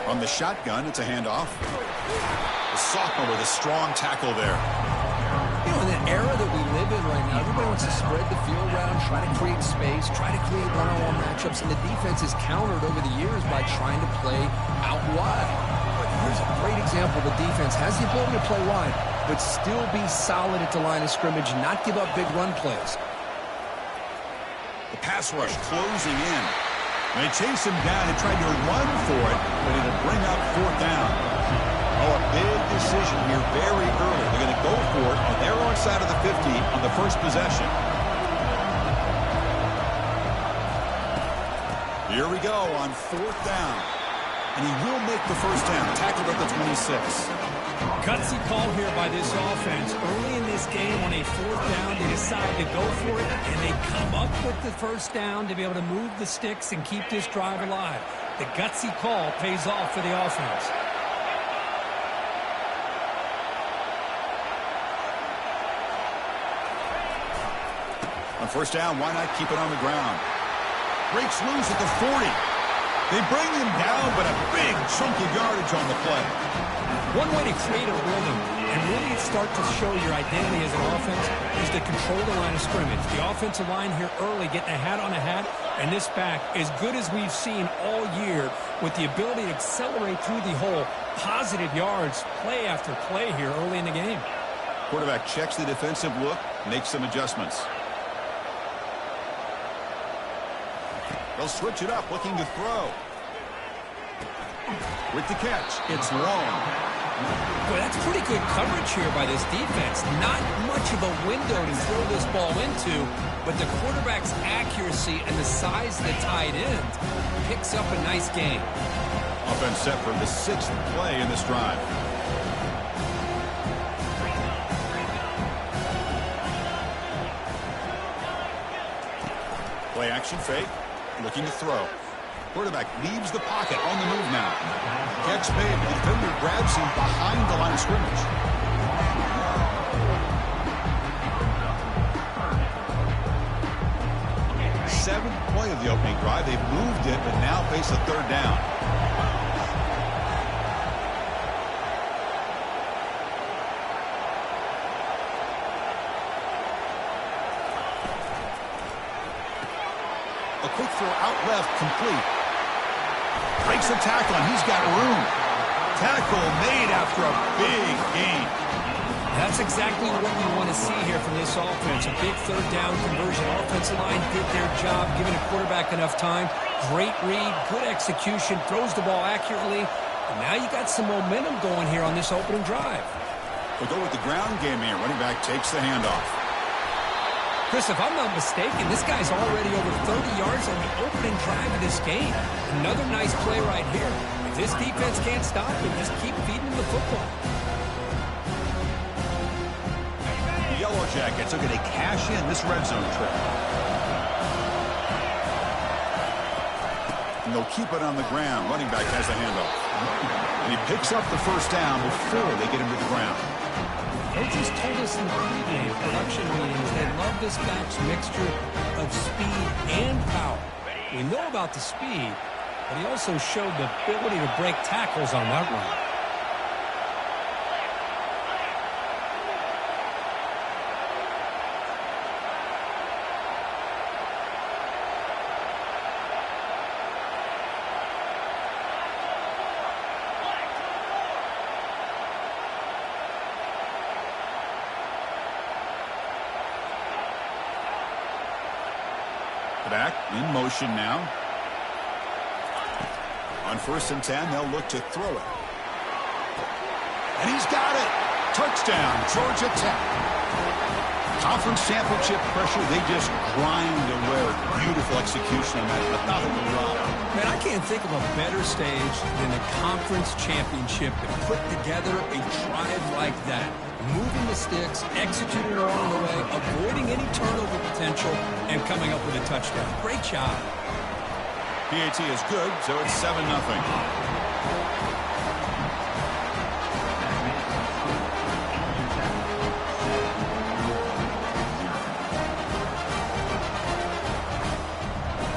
On the shotgun, it's a handoff. The sophomore with a strong tackle there. You know, in the era that we live in right now, everybody wants to spread the field around, try to create space, try to create one-on-one matchups, and the defense is countered over the years by trying to play out wide. But here's a great example. The defense has the ability to play wide, but still be solid at the line of scrimmage, not give up big run plays. The pass rush closing in. They chase him down and tried to run for it, but it'll bring up fourth down. Oh, a big decision here very early. They're going to go for it on their own side of the 50 on the first possession. Here we go on fourth down. And he will make the first down. Tackled at the 26. Gutsy call here by this offense. Early in this game on a fourth down, they decide to go for it, and they come up with the first down to be able to move the sticks and keep this drive alive. The gutsy call pays off for the offense. On first down, why not keep it on the ground? Breaks loose at the 40. They bring him down, but a big chunk of yardage on the play. One way to create a rhythm and really start to show your identity as an offense is to control the line of scrimmage. The offensive line here early getting a hat on a hat, and this back, as good as we've seen all year, with the ability to accelerate through the hole, positive yards, play after play here early in the game. Quarterback checks the defensive look, makes some adjustments. They'll switch it up, looking to throw. With the catch, it's long. Boy, that's pretty good coverage here by this defense. Not much of a window to throw this ball into, but the quarterback's accuracy and the size of the tight end picks up a nice gain. Offense set for the 6th play in this drive. Play action fake. Looking to throw. Quarterback leaves the pocket on the move now. Catch made. The defender grabs him behind the line of scrimmage. Seventh play of the opening drive. They've moved it, but now face a third down. A quick throw out left, complete. Breaks a tackle, and he's got room. Tackle made after a big gain. That's exactly what we want to see here from this offense. A big third down conversion. Offensive line did their job, giving a quarterback enough time. Great read, good execution, throws the ball accurately. And now you got some momentum going here on this opening drive. We'll go with the ground game here. Running back takes the handoff. Chris, if I'm not mistaken, this guy's already over 30 yards on the opening drive of this game. Another nice play right here. If this defense can't stop him, just keep feeding him the football. The Yellow Jackets are going to cash in this red zone trip. And they'll keep it on the ground. Running back has the handoff. And he picks up the first down before they get him to the ground. Coaches told us in the pregame production meetings they love this back's mixture of speed and power. We know about the speed, but he also showed the ability to break tackles on that run. Back in motion now. On 1st and 10, they'll look to throw it. And he's got it. Touchdown, Georgia Tech. Conference championship pressure, they just grind away. Beautiful execution on that methodical run. Man, I can't think of a better stage than the conference championship to put together a drive like that. Moving the sticks, executing along the way, avoiding any turnover potential, and coming up with a touchdown. Great job. PAT is good, so it's 7-0.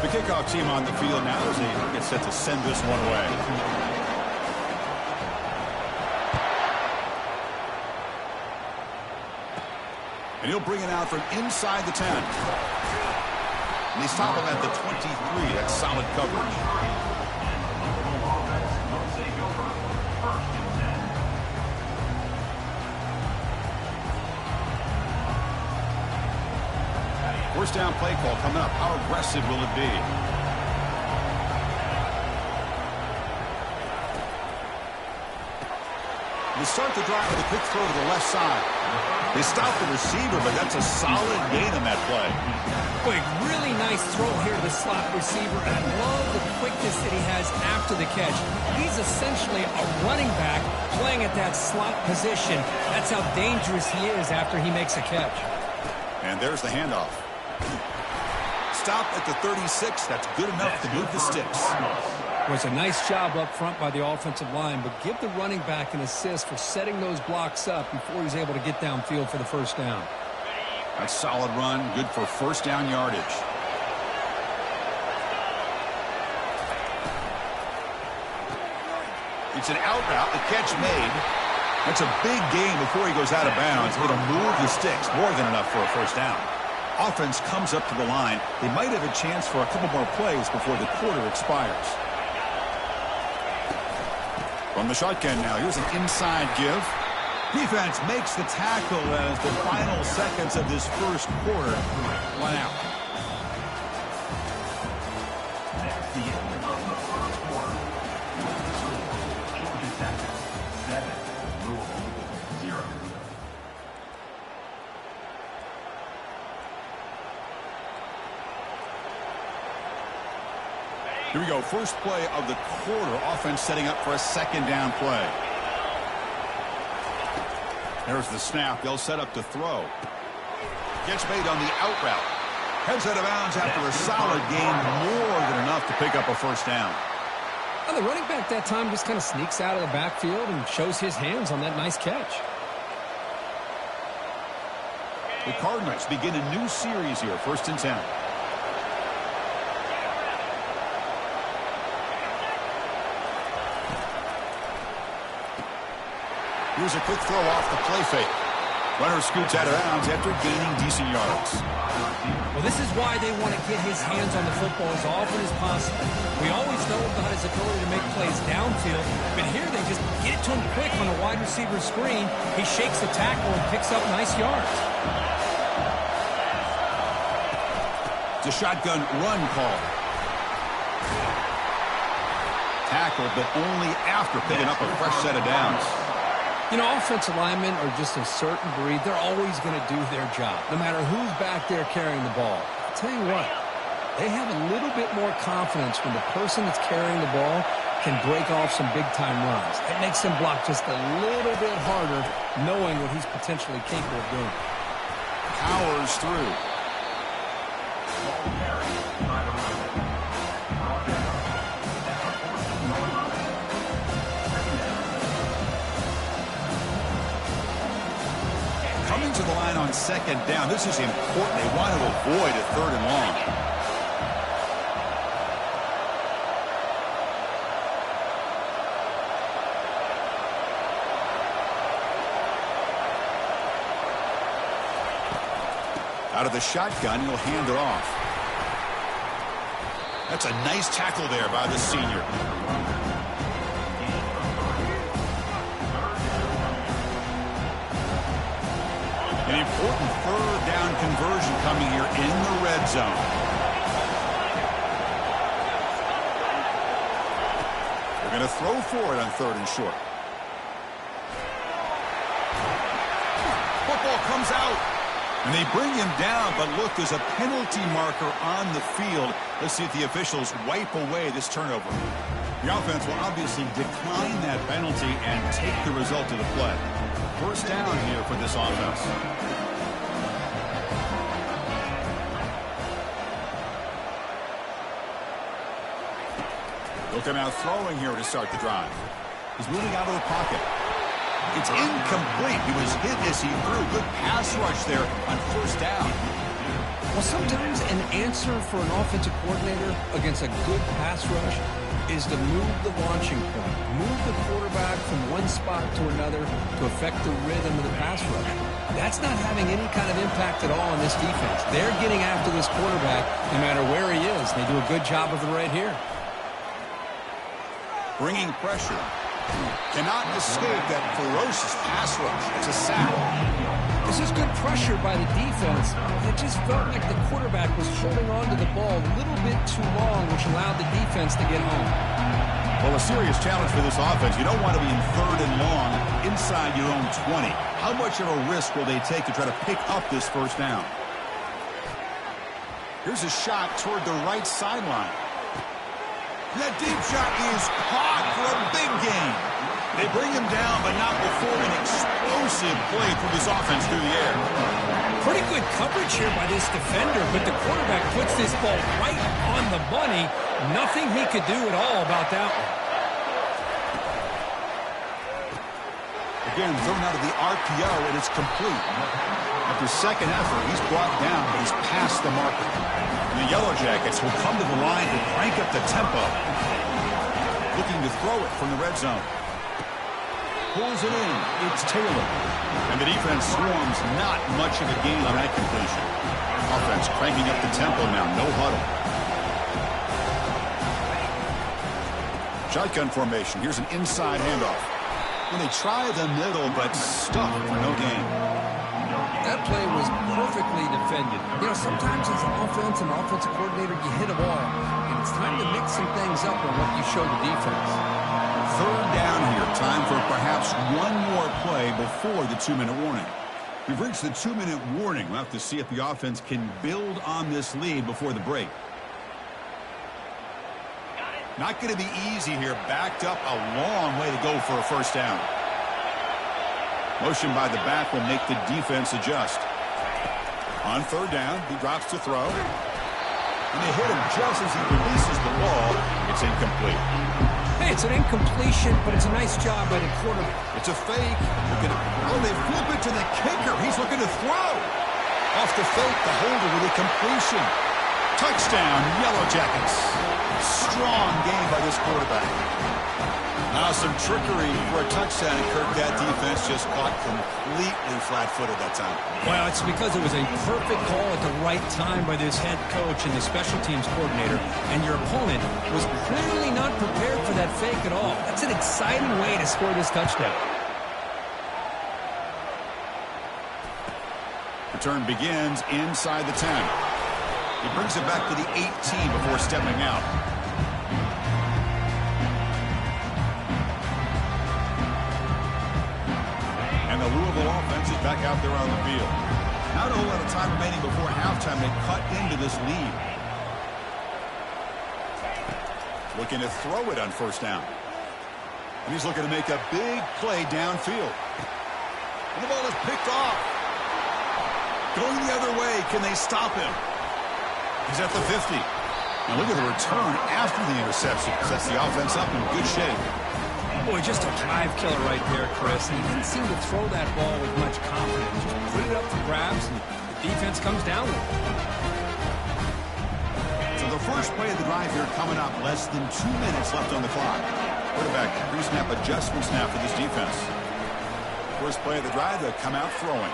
The kickoff team on the field now as they get set to send this one away. And he'll bring it out from inside the 10. And they stop him at the 23. That's solid coverage. First down play call coming up. How aggressive will it be? They start the drive with a quick throw to the left side. They stop the receiver, but that's a solid gain on that play. Boy, really nice throw here to the slot receiver. And I love the quickness that he has after the catch. He's essentially a running back playing at that slot position. That's how dangerous he is after he makes a catch. And there's the handoff. Stop at the 36. That's good enough to move the sticks. It was a nice job up front by the offensive line, but give the running back an assist for setting those blocks up before he's able to get downfield for the first down. That's solid run, good for first down yardage. It's an out route, the catch made. That's a big gain before he goes out of bounds. It'll move the sticks, more than enough for a first down. Offense comes up to the line. They might have a chance for a couple more plays before the quarter expires. From the shotgun now, here's an inside give. Defense makes the tackle as the final seconds of this first quarter run out. Here we go, first play of the quarter. Offense setting up for a second down play. There's the snap. They'll set up to throw. Gets made on the out route. Heads out of bounds after a solid gain, more than enough to pick up a first down. Well, the running back that time just kind of sneaks out of the backfield and shows his hands on that nice catch. The Cardinals begin a new series here, 1st and 10. Here's a quick throw off the play fake. Runner scoots out of bounds after gaining decent yards. Well, this is why they want to get his hands on the football as often as possible. We always know about his ability to make plays downfield, but here they just get it to him quick on a wide receiver screen. He shakes the tackle and picks up nice yards. It's a shotgun run call. Tackle, but only after picking up a fresh set of downs. You know, offensive linemen are just a certain breed. They're always going to do their job, no matter who's back there carrying the ball. I'll tell you what, they have a little bit more confidence when the person that's carrying the ball can break off some big-time runs. It makes them block just a little bit harder, knowing what he's potentially capable of doing. Powers through. Coming to the line on second down. This is important. They want to avoid a 3rd and long. Out of the shotgun, he'll hand it off. That's a nice tackle there by the senior. An important 3rd down conversion coming here in the red zone. They're going to throw for it on 3rd and short. Football comes out. And they bring him down, but look, there's a penalty marker on the field. Let's see if the officials wipe away this turnover. The offense will obviously decline that penalty and take the result of the play. First down here for this offense. Look at now throwing here to start the drive. He's moving out of the pocket. It's incomplete. He was hit as he threw. Good pass rush there on first down. Well, sometimes an answer for an offensive coordinator against a good pass rush is to move the launching point, move the quarterback from one spot to another to affect the rhythm of the pass rush. That's not having any kind of impact at all on this defense. They're getting after this quarterback no matter where he is. They do a good job of it right here. Bringing pressure. Cannot escape that ferocious pass rush. It's a sack. This is good pressure by the defense. It just felt like the quarterback was holding on to the ball a little bit too long, which allowed the defense to get home. Well, a serious challenge for this offense. You don't want to be in 3rd and long inside your own 20. How much of a risk will they take to try to pick up this first down? Here's a shot toward the right sideline. That deep shot is caught for a big gain. They bring him down, but not before an explosive play from this offense through the air. Pretty good coverage here by this defender, but the quarterback puts this ball right on the money. Nothing he could do at all about that one. Again, thrown out of the RPO, and it's complete. After second effort, he's brought down, but he's past the marker. And the Yellow Jackets will come to the line to crank up the tempo. Looking to throw it from the red zone. Pulls it in. It's Taylor. And the defense swarms. Not much of a gain on that completion. Offense cranking up the tempo now. No huddle. Shotgun formation. Here's an inside handoff. And they try the middle, but stuck for no gain. That play was perfectly defended. You know, sometimes as an offense and offensive coordinator, you hit a ball, and it's time to mix some things up on what you show the defense. 3rd down here. Time for perhaps one more play before the 2-minute warning. We've reached the 2-minute warning. We'll have to see if the offense can build on this lead before the break. Not going to be easy here. Backed up a long way to go for a first down. Motion by the back will make the defense adjust. On 3rd down, he drops to throw. And they hit him just as he releases the ball. It's incomplete. Hey, it's an incompletion, but it's a nice job by the quarterback. It's a fake. Oh, they flip it to the kicker. He's looking to throw. Off the fake, the holder with a completion. Touchdown, Yellow Jackets. Strong game by this quarterback. Now some trickery for a touchdown, and Kirk, that defense just caught completely flat-footed that time. Well, it's because it was a perfect call at the right time by this head coach and the special teams coordinator, and your opponent was clearly not prepared for that fake at all. That's an exciting way to score this touchdown. Return begins inside the 10. He brings it back to the 18 before stepping out. And the Louisville offense is back out there on the field. Not a whole lot of time remaining before halftime. They cut into this lead. Looking to throw it on first down. And he's looking to make a big play downfield. And the ball is picked off. Going the other way. Can they stop him? He's at the 50. Now look at the return after the interception. Sets the offense up in good shape. Boy, just a drive killer right there, Chris. He didn't seem to throw that ball with much confidence. Just put it up for grabs, and the defense comes down with it. So the first play of the drive here coming up. Less than 2 minutes left on the clock. Quarterback pre-snap adjustments now for this defense. First play of the drive, they'll come out throwing.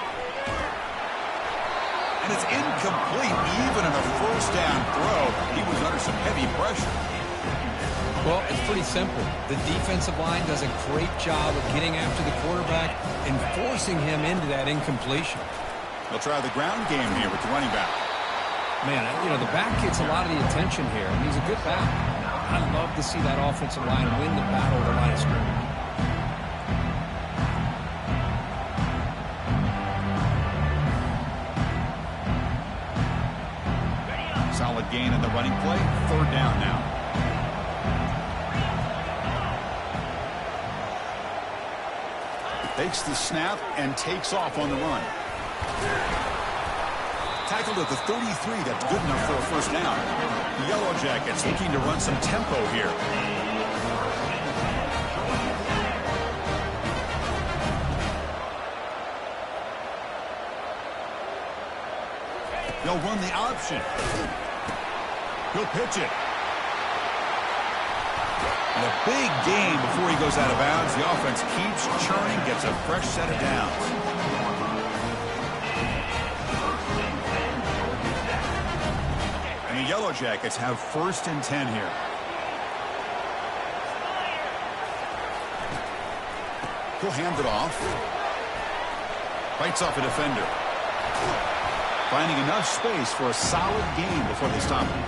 And it's incomplete. Even in a first down throw, he was under some heavy pressure. Well, it's pretty simple. The defensive line does a great job of getting after the quarterback and forcing him into that incompletion. They'll try the ground game here with the running back. Man, you know, the back gets a lot of the attention here, and he's a good back. I'd love to see that offensive line win the battle of the line of scrimmage. Solid gain in the running play. 3rd down now. Takes the snap and takes off on the run. Tackled at the 33. That's good enough for a first down. The Yellow Jackets looking to run some tempo here. They'll run the option. He'll pitch it. And a big gain before he goes out of bounds. The offense keeps churning, gets a fresh set of downs. And the Yellow Jackets have 1st and 10 here. He'll hand it off. Fights off a defender. Finding enough space for a solid gain before they stop him.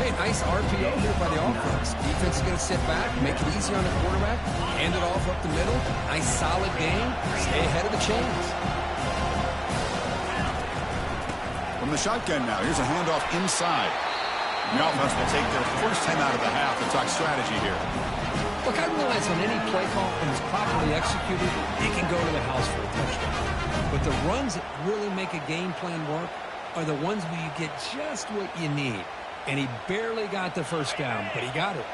Hey, nice RPO here by the offense. Defense is going to sit back, make it easy on the quarterback, hand it off up the middle. Nice solid gain. Stay ahead of the chains. From the shotgun now, here's a handoff inside. The offense will take their first 10 out of the half and talk strategy here. Look, I realize on any play call, when it's properly executed, it can go to the house for a touchdown. But the runs that really make a game plan work are the ones where you get just what you need. And he barely got the first down, but he got it.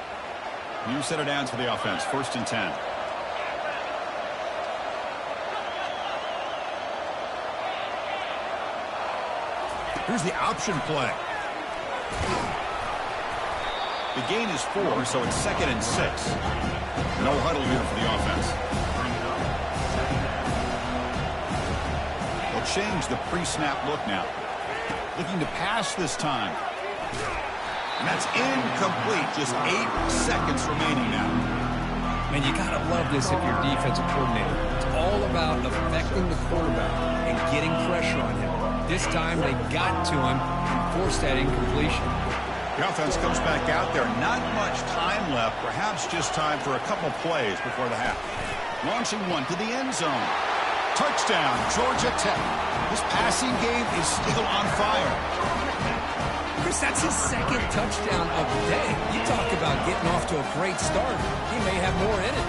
New set of downs for the offense, 1st and 10. Here's the option play. The gain is 4, so it's 2nd and 6. No huddle here for the offense. They'll change the pre-snap look now. Looking to pass this time. And that's incomplete. Just 8 seconds remaining now. Man, you got to love this if you're defensive coordinator. It's all about affecting the quarterback and getting pressure on him. This time they got to him and forced that incompletion. The offense comes back out there. Not much time left. Perhaps just time for a couple plays before the half. Launching one to the end zone. Touchdown, Georgia Tech. This passing game is still on fire. Chris, that's his 2nd touchdown of the day. You talk about getting off to a great start. He may have more in it.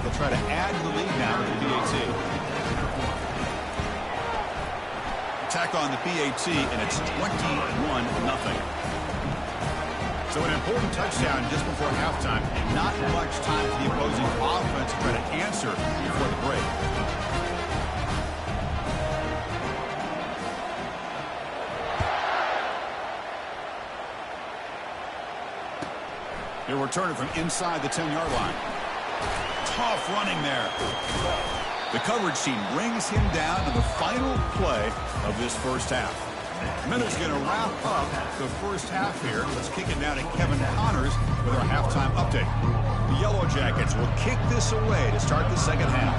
They'll try to add to the lead now with the PAT. Attack on the PAT, and it's 21-0. So an important touchdown just before halftime, and not much time for the opposing offense to try to answer before the break. He'll return it from inside the 10-yard line. Tough running there. The coverage team brings him down to the final play of this first half. Minutes going to wrap up the first half here. Let's kick it down to Kevin Connors with our halftime update. The Yellow Jackets will kick this away to start the second half.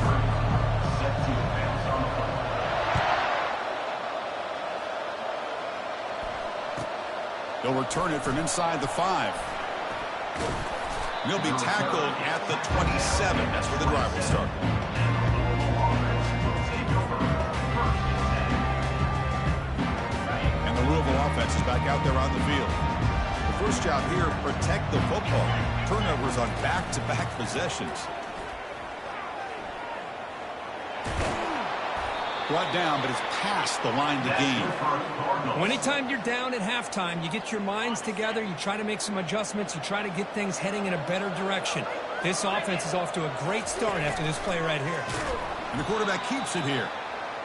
They'll return it from inside the 5. He'll be tackled at the 27. That's where the drive will start. And the Louisville offense is back out there on the field. The first job here, protect the football. Turnovers on back-to-back possessions. Brought down, but it's past the line to gain. Well, anytime you're down at halftime, you get your minds together, you try to make some adjustments, you try to get things heading in a better direction. This offense is off to a great start after this play right here. And the quarterback keeps it here.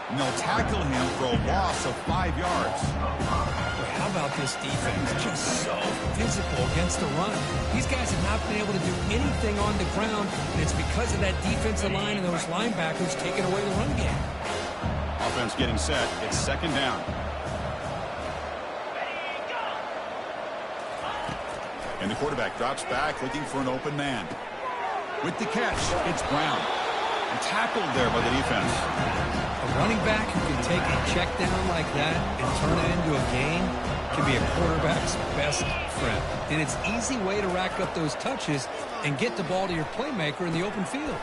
And they'll tackle him for a loss of 5 yards. Boy, how about this defense? Just so physical against the run. These guys have not been able to do anything on the ground, and it's because of that defensive line and those linebackers taking away the run game. Offense getting set. It's second down. And the quarterback drops back looking for an open man. With the catch, it's Brown. And tackled there by the defense. A running back who can take a check down like that and turn it into a gain can be a quarterback's best friend. And it's an easy way to rack up those touches and get the ball to your playmaker in the open field.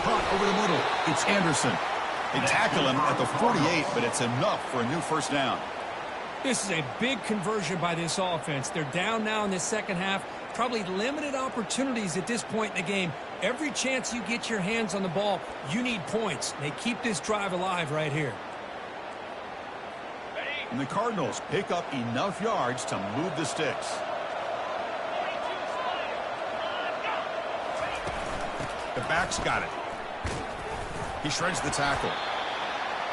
Caught over the middle. It's Anderson. They tackle him at the 48, but it's enough for a new first down. This is a big conversion by this offense. They're down now in the second half. Probably limited opportunities at this point in the game. Every chance you get your hands on the ball, you need points. They keep this drive alive right here. And the Cardinals pick up enough yards to move the sticks. The back's got it. He shreds the tackle.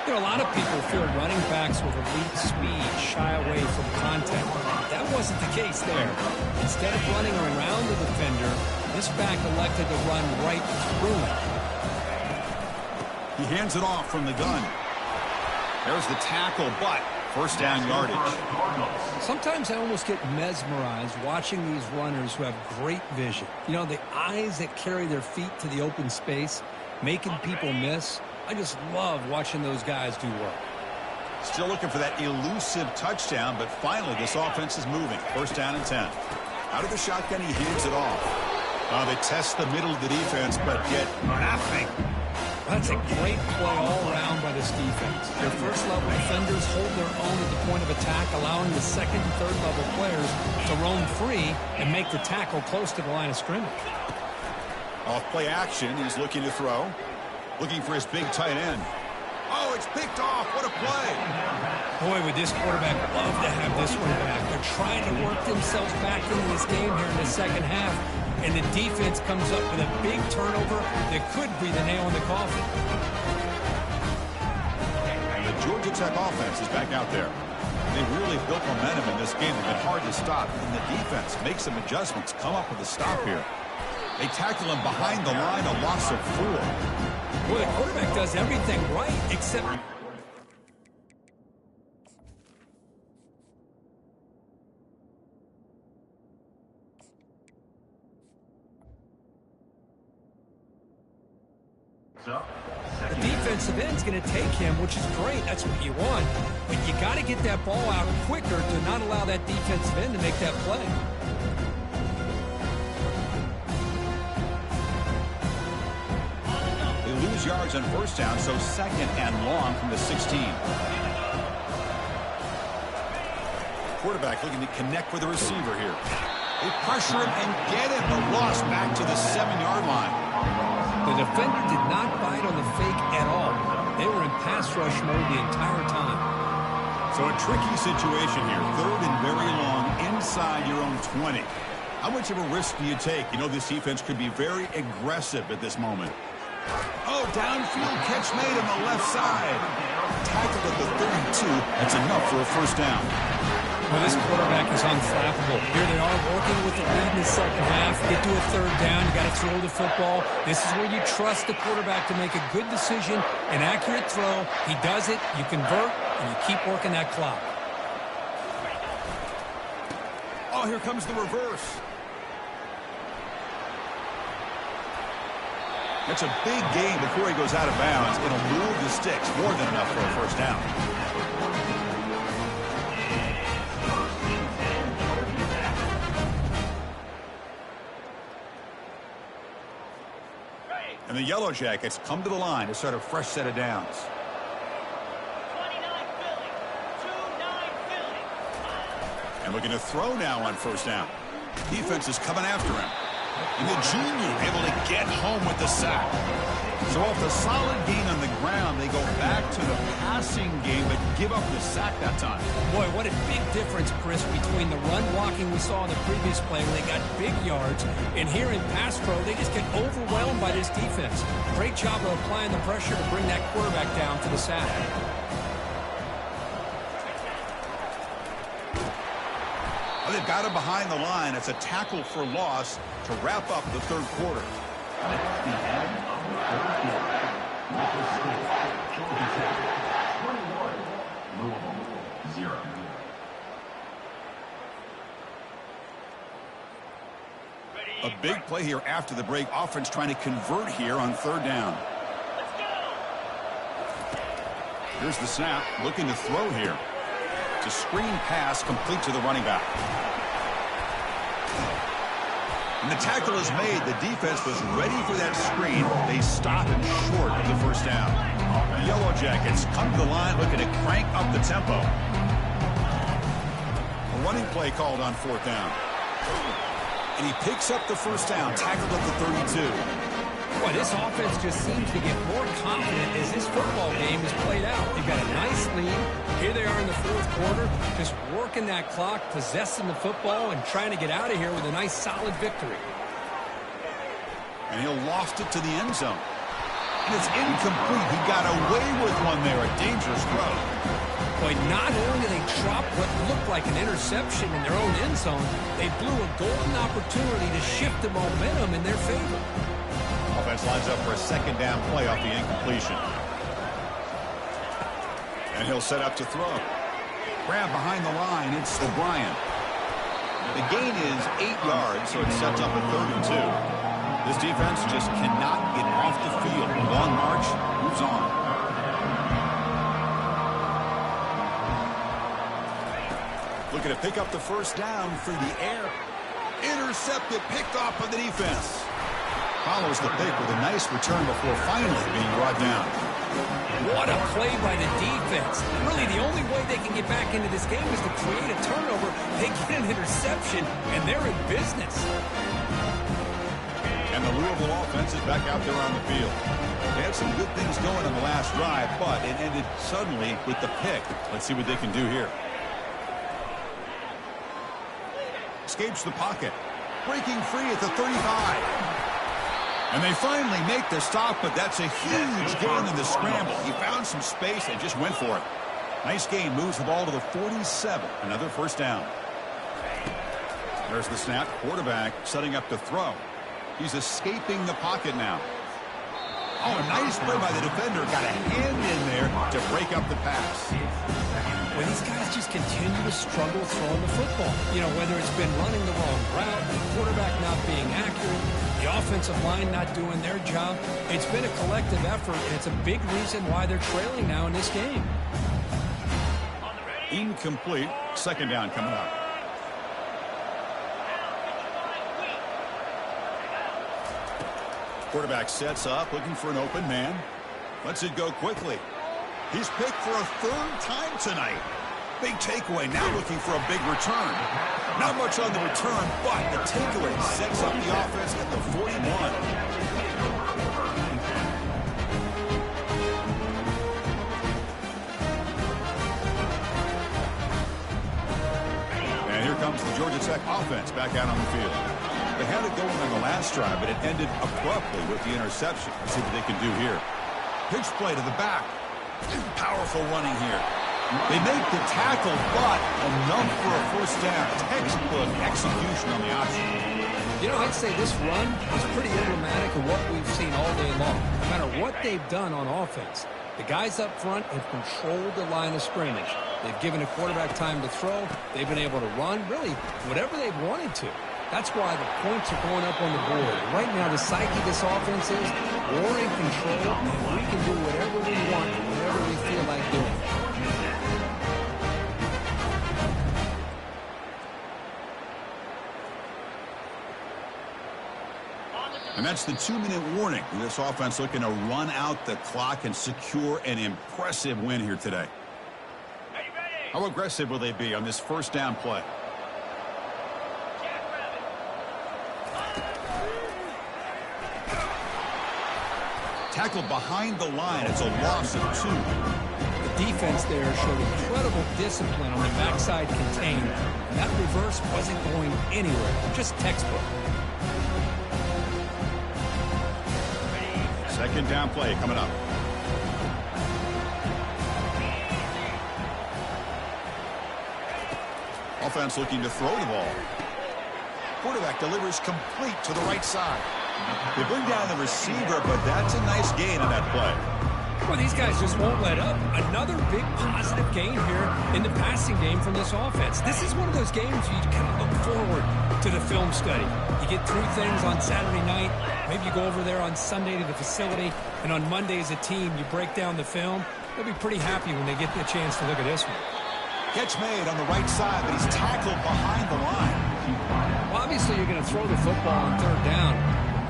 You know, a lot of people feel running backs with elite speed shy away from contact. That wasn't the case there. Instead of running around the defender, this back elected to run right through him. He hands it off from the gun. There's the tackle, but first down yardage. Sometimes I almost get mesmerized watching these runners who have great vision. You know, the eyes that carry their feet to the open space, making people miss. I just love watching those guys do work. Still looking for that elusive touchdown, but finally this offense is moving. First down and 10. Out of the shotgun, he hands it off. They test the middle of the defense, but get nothing. That's a great play all around by this defense. Their first-level defenders hold their own at the point of attack, allowing the second and third-level players to roam free and make the tackle close to the line of scrimmage. Off play action, he's looking to throw. Looking for his big tight end. Oh, it's picked off. What a play. Boy, would this quarterback love to have this one back. They're trying to work themselves back into this game here in the second half. And the defense comes up with a big turnover that could be the nail in the coffin. The Georgia Tech offense is back out there. They really built momentum in this game. They've been hard to stop. And the defense makes some adjustments, come up with a stop here. They tackle him behind the line, a loss of 4. Well, the quarterback does everything right except... The defensive end's going to take him, which is great. That's what you want. But you got to get that ball out quicker to not allow that defensive end to make that play. They lose yards on first down, so second and long from the 16. Quarterback looking to connect with the receiver here. They pressure him and get him. The loss back to the 7-yard line. The defender did not bite on the fake at all. They were in pass rush mode the entire time. So a tricky situation here. Third and very long inside your own 20. How much of a risk do you take? You know this defense could be very aggressive at this moment. Oh, downfield catch made on the left side. Tackled at the 32. That's enough for a first down. Well, this quarterback is unflappable. Here they are working with the lead in the second half. Get to a third down. You got to throw the football. This is where you trust the quarterback to make a good decision, an accurate throw. He does it. You convert, and you keep working that clock. Oh, here comes the reverse. That's a big gain before he goes out of bounds. It'll move the sticks. More than enough for a first down. And the Yellow Jackets come to the line to start a fresh set of downs. 29 Philly. 2-9 Philly. And looking to throw now on first down. Defense is coming after him. And the junior able to get home with the sack. So off the solid gain on the ground, they go back to the passing game, but give up the sack that time. Boy, what a big difference, Chris, between the run blocking we saw in the previous play where they got big yards, and here in pass pro, they just get overwhelmed by this defense. Great job of applying the pressure to bring that quarterback down to the sack. Well, they've got him behind the line. It's a tackle for loss to wrap up the third quarter. A big play here after the break. Offense trying to convert here on third down. Here's the snap. Looking to throw here. It's a screen pass complete to the running back. And the tackle is made. The defense was ready for that screen. They stop him short of the first down. The Yellow Jackets come to the line looking to crank up the tempo. A running play called on fourth down. And he picks up the first down, tackled at the 32. Boy, this offense just seems to get more confident as this football game is played out. They've got a nice lead. Here they are in the fourth quarter, just working that clock, possessing the football, and trying to get out of here with a nice, solid victory. And he'll loft it to the end zone. And it's incomplete. He got away with one there. A dangerous throw. Boy, not only did they drop what looked like an interception in their own end zone, they blew a golden opportunity to shift the momentum in their favor. Offense lines up for a second down play off the incompletion. And he'll set up to throw. Grab behind the line. It's O'Brien. The gain is 8 yards, so it sets up a 3rd and 2. This defense just cannot get off the field. Long march moves on. Looking to pick up the first down through the air. Intercepted, picked off by the defense. Follows the pick with a nice return before finally being brought down. What a play by the defense. Really, the only way they can get back into this game is to create a turnover. They get an interception, and they're in business. And the Louisville offense is back out there on the field. They had some good things going on the last drive, but it ended suddenly with the pick. Let's see what they can do here. Escapes the pocket. Breaking free at the 35. And they finally make the stop, but that's a huge gain in the scramble. He found some space and just went for it. Nice gain. Moves the ball to the 47. Another first down. There's the snap. Quarterback setting up to throw. He's escaping the pocket now. Oh, nice play by the defender. Got a hand in there to break up the pass. Well, these guys just continue to struggle throwing the football. You know, whether it's been running the wrong route, the quarterback not being accurate, the offensive line not doing their job. It's been a collective effort, and it's a big reason why they're trailing now in this game. Incomplete. Second down coming up. Quarterback sets up, looking for an open man. Lets it go quickly. He's picked for a 3rd time tonight. Big takeaway, now looking for a big return. Not much on the return, but the takeaway sets up the offense at the 41. And here comes the Georgia Tech offense back out on the field. They had it going on the last drive, but it ended abruptly with the interception. Let's see what they can do here. Pitch play to the back. Powerful running here. They make the tackle, but enough for a first down. Textbook execution on the option. You know, I'd say this run is pretty emblematic of what we've seen all day long. No matter what they've done on offense, the guys up front have controlled the line of scrimmage. They've given a quarterback time to throw. They've been able to run, really, whatever they've wanted to. That's why the points are going up on the board. Right now, the psyche of this offense is we're in control, and we can do whatever we want, whatever we feel like doing. And that's the 2-minute warning. This offense looking to run out the clock and secure an impressive win here today. How aggressive will they be on this first down play? Tackled behind the line. It's a loss of 2. The defense there showed incredible discipline on the backside contain. And that reverse wasn't going anywhere. Just textbook. Second down play coming up. Offense looking to throw the ball. Quarterback delivers complete to the right side. They bring down the receiver, but that's a nice gain on that play. Well, these guys just won't let up. Another big positive gain here in the passing game from this offense. This is one of those games you kind of look forward to the film study. You get through things on Saturday night. Maybe you go over there on Sunday to the facility, and on Monday as a team, you break down the film. They'll be pretty happy when they get the chance to look at this one. Catch made on the right side, but he's tackled behind the line. Well, obviously, you're going to throw the football on 3rd down.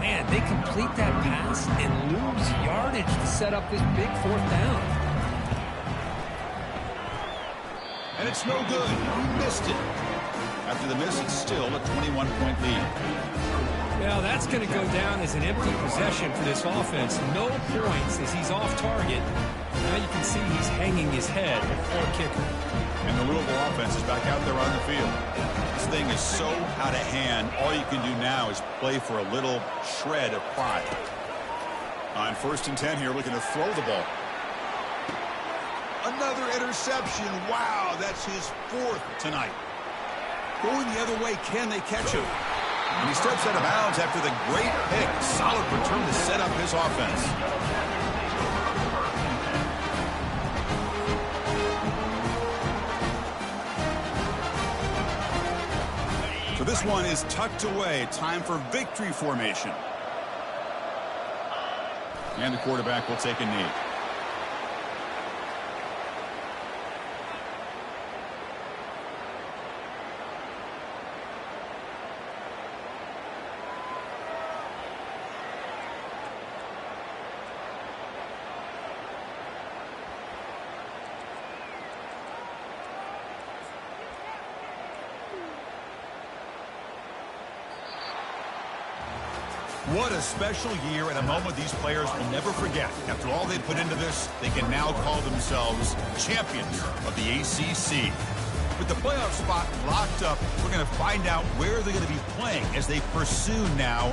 Man, they complete that pass and lose yardage to set up this big 4th down. And it's no good. He missed it. After the miss, it's still a 21-point lead. Well, that's going to go down as an empty possession for this offense. No points as he's off target. Now you can see he's hanging his head for a kicker. And the Louisville offense is back out there on the field. This thing is so out of hand. All you can do now is play for a little shred of pride. On 1st and 10 here, looking to throw the ball. Another interception. Wow, that's his 4th tonight. Going the other way, can they catch him? And he steps out of bounds after the great pick. Solid return to set up his offense. So this one is tucked away. Time for victory formation. And the quarterback will take a knee. What a special year and a moment these players will never forget. After all they put into this, they can now call themselves champions of the ACC. With the playoff spot locked up, we're going to find out where they're going to be playing as they pursue now